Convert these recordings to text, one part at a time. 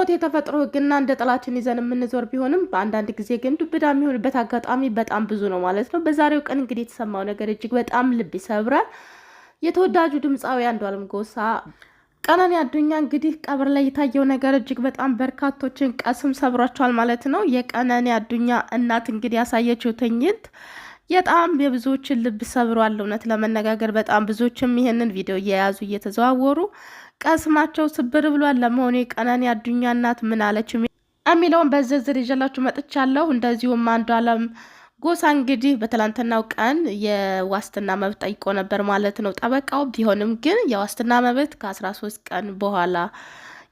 ህይወት የተፈጥሮ ህግና እንደ ጥላችን ይዘን የምንዞር ቢሆንም በአንዳንድ ጊዜ ግን ዱብዳ የሚሆንበት አጋጣሚ በጣም ብዙ ነው ማለት ነው። በዛሬው ቀን እንግዲህ የተሰማው ነገር እጅግ በጣም ልብ ይሰብራል። የተወዳጁ ድምፃዊ አንዷለም ጎሳ ቀነኒ አዱኛ እንግዲህ ቀብር ላይ የታየው ነገር እጅግ በጣም በርካቶችን ቀስም ሰብሯቸዋል ማለት ነው። የቀነኒ አዱኛ እናት እንግዲህ ያሳየችው ትዕይንት በጣም የብዙዎችን ልብ ሰብሯል። እውነት ለመነጋገር በጣም ብዙዎችም ይሄንን ቪዲዮ እየያዙ እየተዘዋወሩ ቀስማቸው ስብር ብሏል። ለመሆኑ የቀነኒ አዱኛ እናት ምን አለች የሚለውን በዝርዝር ይዤላችሁ መጥቻለሁ። እንደዚሁም አንዷለም ጎሳ እንግዲህ በትላንትናው ቀን የዋስትና መብት ጠይቆ ነበር ማለት ነው ጠበቃው። ቢሆንም ግን የዋስትና መብት ከ13 ቀን በኋላ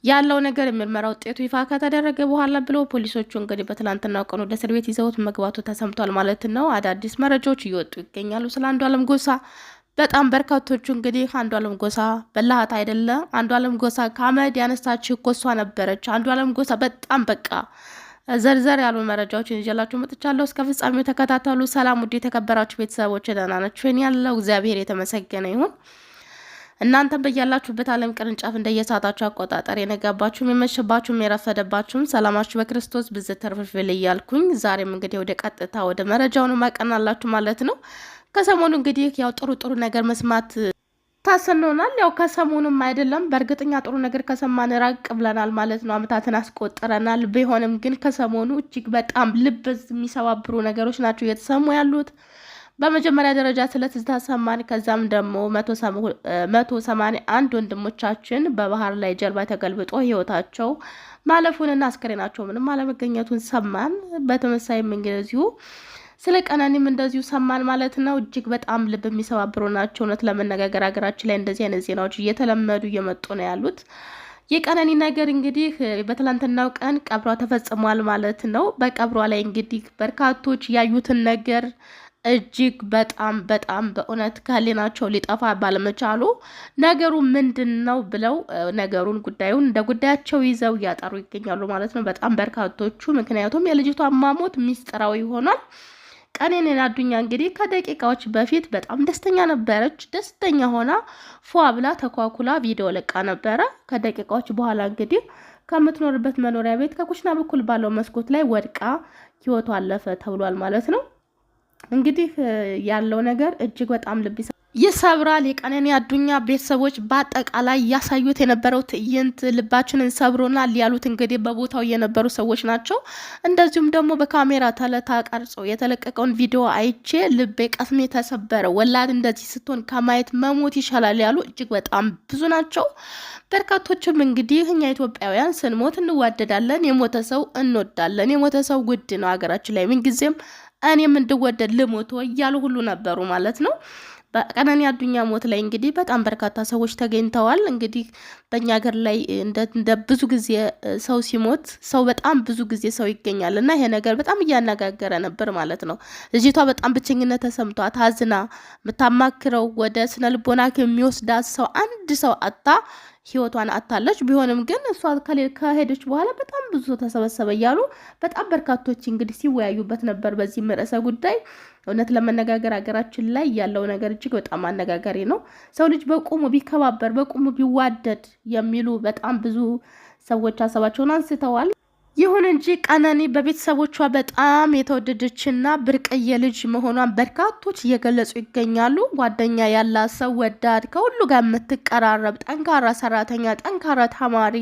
ያለው ነገር የምርመራ ውጤቱ ይፋ ከተደረገ በኋላ ብሎ ፖሊሶቹ እንግዲህ በትላንትናው ቀን ወደ እስር ቤት ይዘውት መግባቱ ተሰምቷል ማለት ነው። አዳዲስ መረጃዎች እየወጡ ይገኛሉ ስለ አንዷለም ጎሳ። በጣም በርካቶቹ እንግዲህ አንዷለም ጎሳ በላሃት አይደለ፣ አንዷለም ጎሳ ከአመድ ያነሳችው እኮ እሷ ነበረች፣ አንዷለም ጎሳ በጣም በቃ ዘርዘር ያሉ መረጃዎችን ይዤላችሁ መጥቻለሁ። እስከ ፍጻሜው ተከታተሉ። ሰላም ውድ የተከበራችሁ ቤተሰቦች፣ ደህና ናችሁ? እኔ ያለው እግዚአብሔር የተመሰገነ ይሁን። እናንተም በያላችሁበት ዓለም ቅርንጫፍ እንደየሰዓታችሁ አቆጣጠር የነጋባችሁም የመሸባችሁም የረፈደባችሁም ሰላማችሁ በክርስቶስ ብዝት ተርፍርፍል እያልኩኝ ዛሬም እንግዲህ ወደ ቀጥታ ወደ መረጃው ነው ማቀናላችሁ ማለት ነው። ከሰሞኑ እንግዲህ ያው ጥሩ ነገር መስማት ታሰኖናል። ያው ከሰሞኑም አይደለም በእርግጠኛ ጥሩ ነገር ከሰማን ራቅ ብለናል ማለት ነው። አመታትን አስቆጥረናል። ቢሆንም ግን ከሰሞኑ እጅግ በጣም ልብ የሚሰባብሩ ነገሮች ናቸው እየተሰሙ ያሉት። በመጀመሪያ ደረጃ ስለ ትዝታ ሰማን። ከዛም ደግሞ 181 ወንድሞቻችን በባህር ላይ ጀልባ ተገልብጦ ህይወታቸው ማለፉንና አስከሬናቸው ምንም አለመገኘቱን ሰማን። በተመሳይም እንደዚሁ ስለ ቀነኒም እንደዚሁ ሰማን ማለት ነው። እጅግ በጣም ልብ የሚሰባብሩ ናቸው። እውነት ለመነጋገር ሀገራችን ላይ እንደዚህ አይነት ዜናዎች እየተለመዱ እየመጡ ነው ያሉት። የቀነኒ ነገር እንግዲህ በትላንትናው ቀን ቀብሯ ተፈጽሟል ማለት ነው። በቀብሯ ላይ እንግዲህ በርካቶች ያዩትን ነገር እጅግ በጣም በእውነት ከህሊናቸው ሊጠፋ ባለመቻሉ ነገሩ ምንድን ነው ብለው ነገሩን ጉዳዩን እንደ ጉዳያቸው ይዘው እያጠሩ ይገኛሉ ማለት ነው በጣም በርካቶቹ። ምክንያቱም የልጅቷ ማሞት ሚስጥራዊ ሆኗል። ቀነኒ አዱኛ እንግዲህ ከደቂቃዎች በፊት በጣም ደስተኛ ነበረች። ደስተኛ ሆና ፏ ብላ ተኳኩላ ቪዲዮ ለቃ ነበረ። ከደቂቃዎች በኋላ እንግዲህ ከምትኖርበት መኖሪያ ቤት ከኩሽና በኩል ባለው መስኮት ላይ ወድቃ ህይወቷ አለፈ ተብሏል ማለት ነው። እንግዲህ ያለው ነገር እጅግ በጣም ልብ ይሰብራል። የቀነኒ አዱኛ ቤተሰቦች በአጠቃላይ ያሳዩት የነበረው ትዕይንት ልባችንን ሰብሮናል ያሉት እንግዲህ በቦታው የነበሩ ሰዎች ናቸው። እንደዚሁም ደግሞ በካሜራ ተቀርጾ የተለቀቀውን ቪዲዮ አይቼ ልቤ ቀስሜ ተሰበረ፣ ወላድ እንደዚህ ስትሆን ከማየት መሞት ይሻላል ያሉ እጅግ በጣም ብዙ ናቸው። በርካቶችም እንግዲህ እኛ ኢትዮጵያውያን ስንሞት እንዋደዳለን፣ የሞተ ሰው እንወዳለን፣ የሞተ ሰው ውድ ነው ሀገራችን ላይ ምንጊዜም እኔም እንድወደድ ልሞት እያሉ ሁሉ ነበሩ ማለት ነው። በቀነኒ አዱኛ ሞት ላይ እንግዲህ በጣም በርካታ ሰዎች ተገኝተዋል። እንግዲህ በእኛ ሀገር ላይ እንደ ብዙ ጊዜ ሰው ሲሞት ሰው በጣም ብዙ ጊዜ ሰው ይገኛል እና ይሄ ነገር በጣም እያነጋገረ ነበር ማለት ነው። ልጅቷ በጣም ብቸኝነት ተሰምቷት አዝና የምታማክረው ወደ ስነ ልቦና የሚወስዳት ሰው አንድ ሰው አጣ ህይወቷን አታለች። ቢሆንም ግን እሷ ከሄደች በኋላ በጣም ብዙ ተሰበሰበ እያሉ በጣም በርካቶች እንግዲህ ሲወያዩበት ነበር በዚህ ርዕሰ ጉዳይ። እውነት ለመነጋገር ሀገራችን ላይ ያለው ነገር እጅግ በጣም አነጋጋሪ ነው። ሰው ልጅ በቁሙ ቢከባበር በቁሙ ቢዋደድ የሚሉ በጣም ብዙ ሰዎች ሀሳባቸውን አንስተዋል። ይሁን እንጂ ቀነኒ በቤተሰቦቿ በጣም የተወደደችና ብርቅዬ ልጅ መሆኗን በርካቶች እየገለጹ ይገኛሉ። ጓደኛ ያላት ሰው ወዳድ፣ ከሁሉ ጋር የምትቀራረብ ጠንካራ ሰራተኛ፣ ጠንካራ ተማሪ፣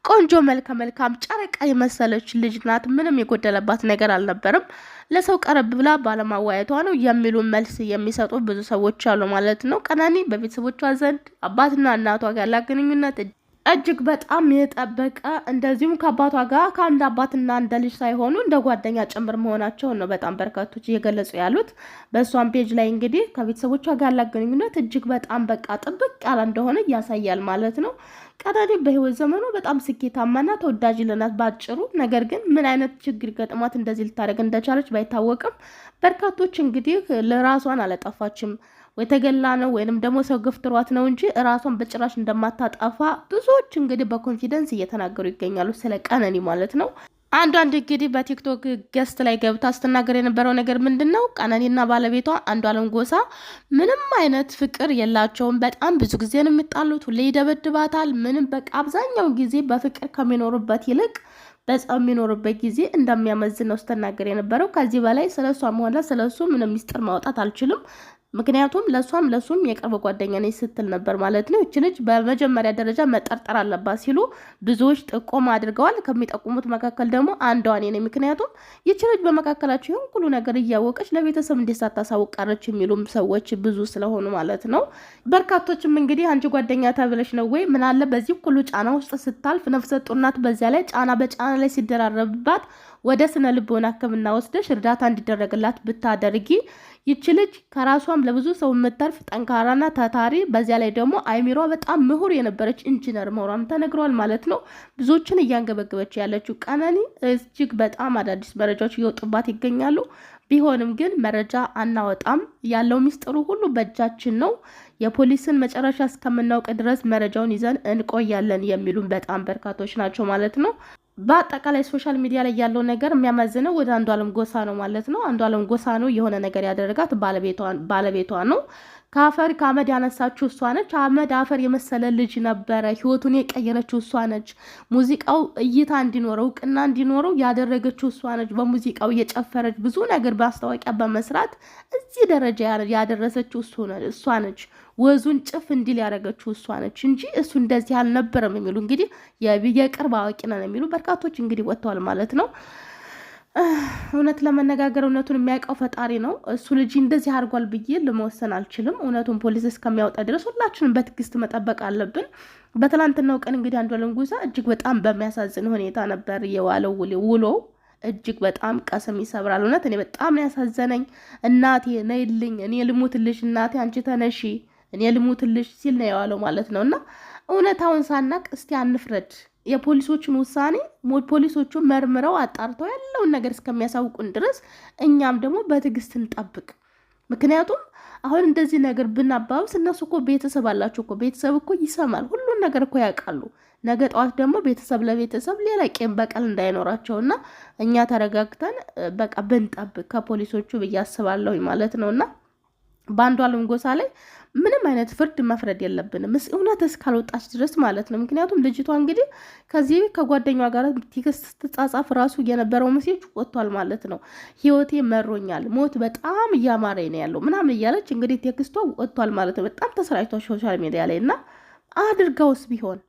ቆንጆ መልከ መልካም ጨረቃ የመሰለች ልጅ ናት። ምንም የጎደለባት ነገር አልነበረም። ለሰው ቀረብ ብላ ባለማዋየቷ ነው የሚሉ መልስ የሚሰጡ ብዙ ሰዎች አሉ ማለት ነው። ቀነኒ በቤተሰቦቿ ዘንድ አባትና እናቷ ጋር ያላት ግንኙነት እጅግ በጣም የጠበቀ እንደዚሁም ከአባቷ ጋር ከአንድ አባትና እንደ ልጅ ሳይሆኑ እንደ ጓደኛ ጭምር መሆናቸውን ነው በጣም በርካቶች እየገለጹ ያሉት። በእሷም ፔጅ ላይ እንግዲህ ከቤተሰቦቿ ጋር ያላት ግንኙነት እጅግ በጣም በቃ ጥብቅ ያለ እንደሆነ ያሳያል ማለት ነው። ቀነኒ በህይወት ዘመኑ በጣም ስኬታማና ተወዳጅ ልናት ባጭሩ። ነገር ግን ምን አይነት ችግር ገጥሟት እንደዚህ ልታደርግ እንደቻለች ባይታወቅም በርካቶች እንግዲህ ለራሷን አላጠፋችም ወይ ተገላ ነው ወይንም ደግሞ ሰው ገፍትሯት ነው እንጂ ራሷን በጭራሽ እንደማታጠፋ ብዙዎች እንግዲህ በኮንፊደንስ እየተናገሩ ይገኛሉ ስለ ቀነኒ ማለት ነው። አንዷን እንግዲህ በቲክቶክ ገስት ላይ ገብታ ስትናገር የነበረው ነገር ምንድነው? ቀነኒና ባለቤቷ አንዷለም ጎሳ ምንም አይነት ፍቅር የላቸውም። በጣም ብዙ ጊዜ ነው የሚጣሉት። ሁሌ ይደበድባታል። ምንም በቃ አብዛኛውን ጊዜ በፍቅር ከሚኖሩበት ይልቅ በጸብ የሚኖርበት ጊዜ እንደሚያመዝን ነው ስትናገር የነበረው። ከዚህ በላይ ስለሷም ሆነ ስለሱ ምንም ሚስጥር ማውጣት አልችልም። ምክንያቱም ለሱም የቅርብ ጓደኛ ነኝ ስትል ነበር ማለት ነው። እቺ ልጅ በመጀመሪያ ደረጃ መጠርጠር አለባት ሲሉ ብዙዎች ጥቆማ አድርገዋል። ከሚጠቁሙት መካከል ደግሞ አንዷ እኔ ነኝ። ምክንያቱም ይቺ ልጅ በመካከላቸው ይሁን ሁሉ ነገር እያወቀች ለቤተሰብ እንዴት ሳታሳውቅ ቀረች የሚሉም ሰዎች ብዙ ስለሆኑ ማለት ነው። በርካቶችም እንግዲህ አንቺ ጓደኛ ተብለሽ ነው ወይ ምን አለ በዚህ ሁሉ ጫና ውስጥ ስታልፍ ነፍሰ ጡር ናት፣ በዚያ ላይ ጫና በጫና ላይ ሲደራረብባት ወደ ስነ ልቦና ሕክምና ወስደሽ እርዳታ እንዲደረግላት ብታደርጊ ይቺ ልጅ ከራሷም ለብዙ ሰው የምታርፍ ጠንካራና ታታሪ፣ በዚያ ላይ ደግሞ አይሚሯ በጣም ምሁር የነበረች ኢንጂነር መሆኗን ተነግሯል ማለት ነው። ብዙዎችን እያንገበገበች ያለችው ቀነኒ እጅግ በጣም አዳዲስ መረጃዎች እየወጡባት ይገኛሉ። ቢሆንም ግን መረጃ አናወጣም፣ ያለው ሚስጥሩ ሁሉ በእጃችን ነው፣ የፖሊስን መጨረሻ እስከምናውቅ ድረስ መረጃውን ይዘን እንቆያለን የሚሉን በጣም በርካቶች ናቸው ማለት ነው። በአጠቃላይ ሶሻል ሚዲያ ላይ ያለው ነገር የሚያመዝነው ወደ አንዷለም ጎሳ ነው ማለት ነው። አንዷለም ጎሳ ነው የሆነ ነገር ያደረጋት ባለቤቷ ነው። ከአፈር ከአመድ ያነሳችው እሷ ነች። አመድ አፈር የመሰለ ልጅ ነበረ፣ ህይወቱን የቀየረችው እሷ ነች። ሙዚቃው እይታ እንዲኖረው እውቅና እንዲኖረው ያደረገችው እሷ ነች። በሙዚቃው እየጨፈረች ብዙ ነገር ማስታወቂያ በመስራት እዚህ ደረጃ ያደረሰችው እሷ ነች። ወዙን ጭፍ እንዲል ያደረገችው እሷ ነች እንጂ እሱ እንደዚህ አልነበረም የሚሉ እንግዲህ የቅርብ አዋቂ ነን የሚሉ በርካቶች እንግዲህ ወጥተዋል ማለት ነው። እውነት ለመነጋገር እውነቱን የሚያውቀው ፈጣሪ ነው። እሱ ልጅ እንደዚህ አድርጓል ብዬ ለመወሰን አልችልም። እውነቱን ፖሊስ እስከሚያወጣ ድረስ ሁላችንም በትዕግስት መጠበቅ አለብን። በትናንትናው ቀን እንግዲህ አንዷለም ጎሳ እጅግ በጣም በሚያሳዝን ሁኔታ ነበር የዋለው ውሎ እጅግ በጣም ቀስም ይሰብራል። እውነት እኔ በጣም ያሳዘነኝ እናቴ ነይልኝ፣ እኔ ልሙትልሽ፣ እናቴ አንቺ ተነሺ፣ እኔ ልሙትልሽ ሲል ነው የዋለው ማለት ነው። እና እውነታውን ሳናቅ እስቲ አንፍረድ። የፖሊሶቹን ውሳኔ ፖሊሶቹ መርምረው አጣርተው ያለውን ነገር እስከሚያሳውቁን ድረስ እኛም ደግሞ በትዕግስት እንጠብቅ። ምክንያቱም አሁን እንደዚህ ነገር ብናባብስ እነሱ እኮ ቤተሰብ አላቸው እኮ ቤተሰብ እኮ ይሰማል፣ ሁሉን ነገር እኮ ያውቃሉ። ነገ ጠዋት ደግሞ ቤተሰብ ለቤተሰብ ሌላ ቂም በቀል እንዳይኖራቸውና እኛ ተረጋግተን በቃ ብንጠብቅ ከፖሊሶቹ ብዬ አስባለሁ ማለት ነውና በአንዷለም ጎሳ ላይ ምንም አይነት ፍርድ መፍረድ የለብንም እውነት እስካልወጣች ድረስ ማለት ነው። ምክንያቱም ልጅቷ እንግዲህ ከዚህ ከጓደኛዋ ጋር ቴክስት ስትጻጻፍ ራሱ የነበረው ሜሴጅ ወጥቷል ማለት ነው። ህይወቴ መሮኛል፣ ሞት በጣም እያማረኝ ነው ያለው ምናምን እያለች እንግዲህ ቴክስቷ ወጥቷል ማለት ነው። በጣም ተሰራጭቷል ሶሻል ሚዲያ ላይ እና አድርገውስ ቢሆን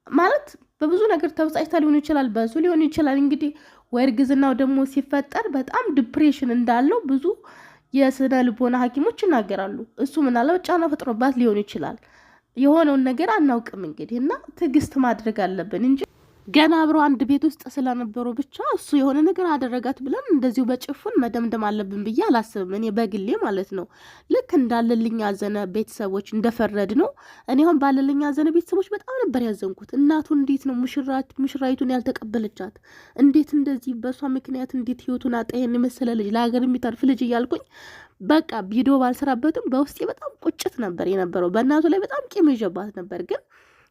ማለት በብዙ ነገር ተበሳጭታ ሊሆን ይችላል፣ በሱ ሊሆን ይችላል። እንግዲህ ወይ እርግዝናው ደግሞ ሲፈጠር በጣም ዲፕሬሽን እንዳለው ብዙ የስነ ልቦና ሐኪሞች ይናገራሉ። እሱ ምናልባት ጫና ፈጥሮባት ሊሆን ይችላል። የሆነውን ነገር አናውቅም እንግዲህ እና ትዕግስት ማድረግ አለብን እንጂ ገና አብረው አንድ ቤት ውስጥ ስለነበሩ ብቻ እሱ የሆነ ነገር አደረጋት ብለን እንደዚሁ በጭፉን መደምደም አለብን ብዬ አላስብም። እኔ በግሌ ማለት ነው። ልክ እንዳለልኝ ያዘነ ቤተሰቦች እንደፈረድ ነው። እኔ አሁን ባለልኝ ያዘነ ቤተሰቦች በጣም ነበር ያዘንኩት። እናቱ እንዴት ነው ሙሽራይቱን ያልተቀበለቻት? እንዴት እንደዚህ በእሷ ምክንያት እንዴት ህይወቱን አጣ? ይሄን የመሰለ ልጅ ለሀገር የሚተርፍ ልጅ እያልኩኝ በቃ ቪዲዮ ባልሰራበትም በውስጤ በጣም ቁጭት ነበር የነበረው። በእናቱ ላይ በጣም ቂም ይዤባት ነበር ግን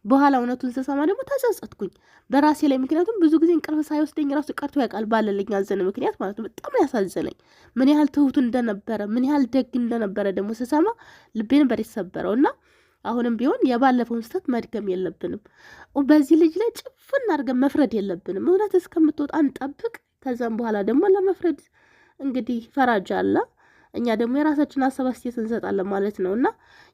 በኋላ እውነቱን ስሰማ ደግሞ ተጸጸትኩኝ በራሴ ላይ። ምክንያቱም ብዙ ጊዜ እንቅልፍ ሳይወስደኝ ራሱ ቀርቶ ያውቃል ባለልኝ ያዘነ ምክንያት ማለት ነው። በጣም ያሳዘነኝ ምን ያህል ትሁቱ እንደነበረ ምን ያህል ደግ እንደነበረ ደግሞ ስሰማ ልቤ ነበር የተሰበረው። እና አሁንም ቢሆን የባለፈውን ስህተት መድገም የለብንም። በዚህ ልጅ ላይ ጭፍን አድርገን መፍረድ የለብንም። እውነት እስከምትወጣ እንጠብቅ። ከዛም በኋላ ደግሞ ለመፍረድ እንግዲህ ፈራጅ አለ። እኛ ደግሞ የራሳችን ሀሳብ አስተያየት እንሰጣለን ማለት ነው። እና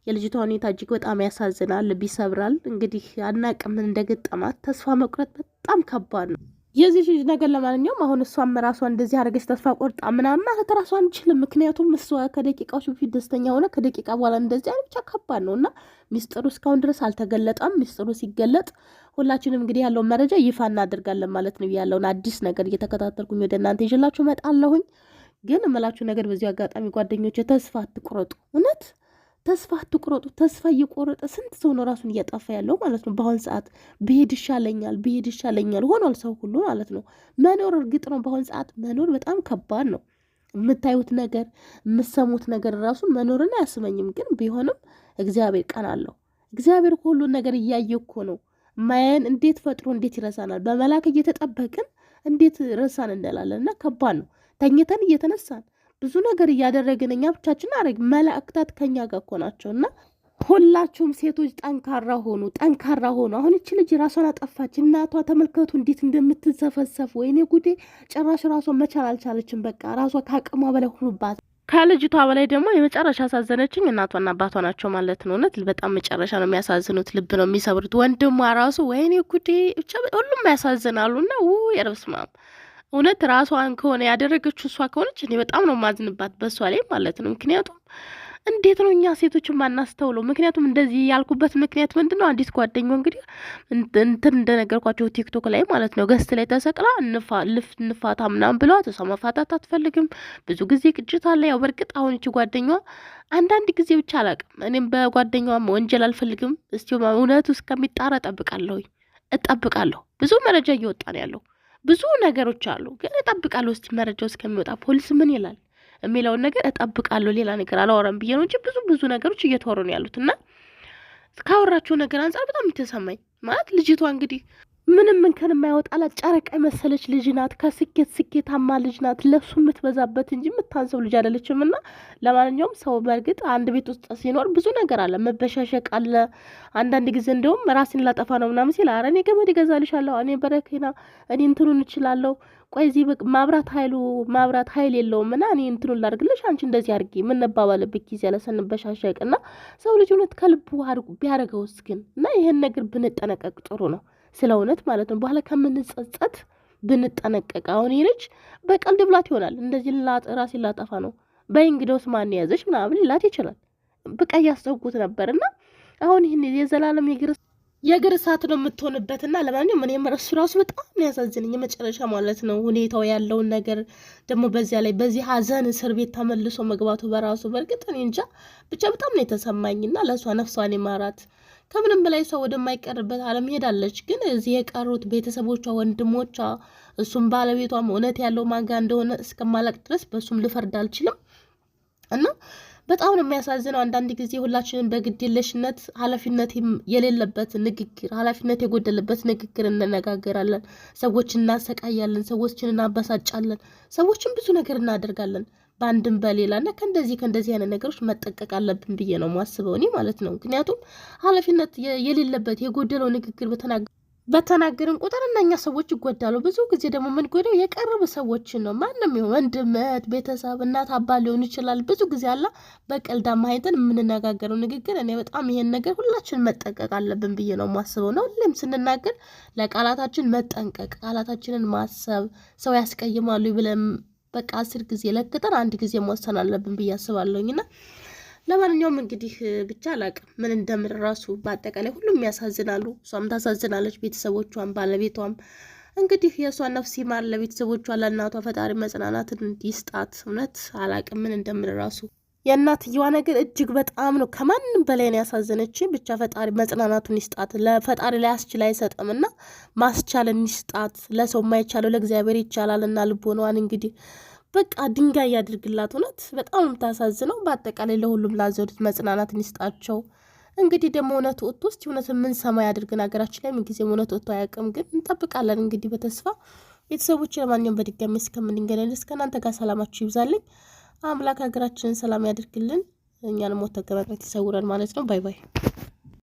የልጅቷ ሁኔታ እጅግ በጣም ያሳዝናል፣ ልብ ይሰብራል። እንግዲህ አናቅም ምን እንደገጠማት። ተስፋ መቁረጥ በጣም ከባድ ነው የዚህ ልጅ ነገር። ለማንኛውም አሁን እሷም ራሷ እንደዚህ አድርገሽ ተስፋ ቆርጣ ምናምን ማለት ራሷ አንችልም። ምክንያቱም እሷ ከደቂቃዎች በፊት ደስተኛ ሆነ፣ ከደቂቃ በኋላ እንደዚህ አይነት ብቻ ከባድ ነው እና ሚስጥሩ እስካሁን ድረስ አልተገለጠም። ሚስጥሩ ሲገለጥ ሁላችንም እንግዲህ ያለውን መረጃ ይፋ እናደርጋለን ማለት ነው። ያለውን አዲስ ነገር እየተከታተልኩኝ ወደ እናንተ ይዤላችሁ እመጣለሁኝ። ግን እምላችሁ ነገር በዚህ አጋጣሚ ጓደኞች ተስፋ አትቁረጡ። እውነት ተስፋ አትቁረጡ። ተስፋ እየቆረጠ ስንት ሰው ነው ራሱን እያጠፋ ያለው ማለት ነው። በአሁን ሰዓት ብሄድ ይሻለኛል ሆኗል ሰው ሁሉ ማለት ነው። መኖር እርግጥ ነው በአሁን ሰዓት መኖር በጣም ከባድ ነው። የምታዩት ነገር የምሰሙት ነገር ራሱ መኖርን አያስመኝም። ግን ቢሆንም እግዚአብሔር ቀን አለው። እግዚአብሔር ሁሉን ነገር እያየ እኮ ነው። ማየን እንዴት ፈጥሮ እንዴት ይረሳናል። በመላክ እየተጠበቅን እንዴት ረሳን እንላለን። ከባድ ነው። ተኝተን እየተነሳን ብዙ ነገር እያደረግን እኛ ብቻችን አረግ መላእክታት ከኛ ጋር እኮ ናቸውና ሁላችሁም ሴቶች ጠንካራ ሆኑ፣ ጠንካራ ሆኑ። አሁን እቺ ልጅ ራሷን አጠፋች። እናቷ ተመልከቱ እንዴት እንደምትዘፈሰፍ። ወይኔ ጉዴ! ጭራሽ ራሷን መቻል አልቻለችም። በቃ ራሷ ከአቅሟ በላይ ሆኑባት። ከልጅቷ በላይ ደግሞ የመጨረሻ ያሳዘነችኝ እናቷና አባቷ ናቸው ማለት ነው። እውነት በጣም መጨረሻ ነው የሚያሳዝኑት፣ ልብ ነው የሚሰብሩት። ወንድሟ ራሱ ወይኔ ጉዴ! ብቻ ሁሉም ያሳዝናሉ። እና የረብስማም እውነት ራሷን ከሆነ ያደረገችው እሷ ከሆነች እኔ በጣም ነው ማዝንባት በእሷ ላይ ማለት ነው። ምክንያቱም እንዴት ነው እኛ ሴቶችን ማናስተውለው? ምክንያቱም እንደዚህ ያልኩበት ምክንያት ምንድን ነው? አንዲት ጓደኛው እንግዲህ እንትን እንደነገርኳቸው ቲክቶክ ላይ ማለት ነው ገስት ላይ ተሰቅላ እንፋታ ምናምን ብለዋት እሷ መፋታት አትፈልግም። ብዙ ጊዜ ግጭት አለ። ያው በእርግጥ አሁን እቺ ጓደኛዋ አንዳንድ ጊዜ ብቻ አላቅም። እኔም በጓደኛዋ ወንጀል አልፈልግም። እስቲ እውነቱ እስከሚጣራ እጠብቃለሁ። ብዙ መረጃ እየወጣ ነው ያለው፣ ብዙ ነገሮች አሉ። ግን እጠብቃለሁ እስቲ መረጃው እስከሚወጣ ፖሊስ ምን ይላል የሚለውን ነገር እጠብቃለሁ። ሌላ ነገር አላወራም ብዬ ነው እንጂ ብዙ ነገሮች እየተወሩ ነው ያሉት። እና ካወራቸው ነገር አንጻር በጣም የተሰማኝ ማለት ልጅቷ እንግዲህ ምንም እንከን የማይወጣላት ጨረቃ የመሰለች ልጅ ናት። ስኬታማ ልጅ ናት። ለሱ የምትበዛበት እንጂ የምታንሰው ልጅ አይደለችም። እና ለማንኛውም ሰው በእርግጥ አንድ ቤት ውስጥ ሲኖር ብዙ ነገር አለ፣ መበሻሸቅ አለ። አንዳንድ ጊዜ እንደውም ራሴን ላጠፋ ነው ምናምን ሲል ኧረ እኔ ገመድ እገዛልሻለሁ፣ እኔ በረኪና፣ እኔ እንትኑን እችላለሁ፣ ቆይ እዚህ ማብራት ኃይል የለውም እና እኔ እንትኑን ላድርግልሽ፣ አንቺ እንደዚህ አድርጊ የምንባባልበት ጊዜ ያለ ስንበሻሸቅ እና ሰው ልጅ እውነት ከልቡ ቢያደርገውስ ግን እና ይህን ነገር ብንጠነቀቅ ጥሩ ነው። ስለ እውነት ማለት ነው። በኋላ ከምንጸጸት ብንጠነቀቅ። አሁን ይልጅ በቀልድ ብላት ይሆናል እንደዚህ ራሴን ላጠፋ ነው በይ እንግዲያውስ ማን ያዘሽ ምናምን ሊላት ይችላል። በቃ እያሰብኩት ነበርና አሁን ይህን የዘላለም የእግር እሳት ነው የምትሆንበትና ለማንኛውም እኔም እሱ ራሱ በጣም ያሳዝነኝ የመጨረሻ ማለት ነው ሁኔታው ያለውን ነገር ደግሞ በዚያ ላይ በዚህ ሀዘን እስር ቤት ተመልሶ መግባቱ በራሱ በእርግጥ እኔ እንጃ ብቻ በጣም ነው የተሰማኝና ለእሷ ነፍሷን ይማራት። ከምንም በላይ ሰው ወደማይቀርበት ዓለም ሄዳለች። ግን እዚህ የቀሩት ቤተሰቦቿ፣ ወንድሞቿ፣ እሱም ባለቤቷም እውነት ያለው ማጋ እንደሆነ እስከማላቅ ድረስ በእሱም ልፈርድ አልችልም እና በጣም ነው የሚያሳዝነው። አንዳንድ ጊዜ ሁላችንም በግዴለሽነት ኃላፊነት የሌለበት ንግግር፣ ኃላፊነት የጎደለበት ንግግር እንነጋገራለን። ሰዎችን እናሰቃያለን፣ ሰዎችን እናበሳጫለን፣ ሰዎችን ብዙ ነገር እናደርጋለን በአንድም በሌላ እና ከእንደዚህ አይነት ነገሮች መጠቀቅ አለብን ብዬ ነው ማስበው እኔ ማለት ነው። ምክንያቱም ኃላፊነት የሌለበት የጎደለው ንግግር በተናገርን ቁጥር እነኛ ሰዎች ይጎዳሉ። ብዙ ጊዜ ደግሞ የምንጎዳው የቀረቡ ሰዎችን ነው። ማንም ይሁን ወንድም፣ እህት፣ ቤተሰብ፣ እናት፣ አባት ሊሆን ይችላል። ብዙ ጊዜ አላ በቀልድ አማይተን የምንነጋገረው ንግግር እኔ በጣም ይሄን ነገር ሁላችን መጠንቀቅ አለብን ብዬ ነው ማስበው ነው። ሁሌም ስንናገር ለቃላታችን መጠንቀቅ፣ ቃላታችንን ማሰብ፣ ሰው ያስቀይማሉ ብለን በቃ 10 ጊዜ ለቅጠን 1 ጊዜ መወሰን አለብን ብዬ አስባለሁኝና ለማንኛውም እንግዲህ ብቻ አላቅም ምን እንደምር ራሱ በአጠቃላይ ሁሉም ያሳዝናሉ። እሷም ታሳዝናለች፣ ቤተሰቦቿም ባለቤቷም እንግዲህ የእሷን ነፍስ ይማር። ለቤተሰቦቿ ለእናቷ ፈጣሪ መጽናናትን ይስጣት። እውነት አላቅም ምን እንደምር ራሱ የእናትየዋ ነገር እጅግ በጣም ነው ከማንም በላይ ነው ያሳዘነች። ብቻ ፈጣሪ መጽናናቱን ይስጣት። ለፈጣሪ ላይ አስችል አይሰጥምና ማስቻልን ይስጣት። ለሰው የማይቻለው ለእግዚአብሔር ይቻላልና ልቦናዋን እንግዲህ በቃ ድንጋይ ያድርግላት። እውነት በጣም ነው የምታሳዝነው። በአጠቃላይ ለሁሉም ላዘኑት መጽናናትን ይስጣቸው። እንግዲህ ደግሞ እውነት ወጥቶ እስቲ እውነት ምን ሰማይ ያድርግን። ሀገራችን ላይ ምንጊዜም እውነት ወጥቶ አያውቅም፣ ግን እንጠብቃለን እንግዲህ በተስፋ ቤተሰቦች። ለማንኛውም በድጋሚ እስከምንገናኝ ከእናንተ ጋር ሰላማችሁ ይብዛልኝ። አምላክ ሀገራችንን ሰላም ያድርግልን፣ እኛንም ሞት ከመቅረት ይሰውረን ማለት ነው። ባይ ባይ።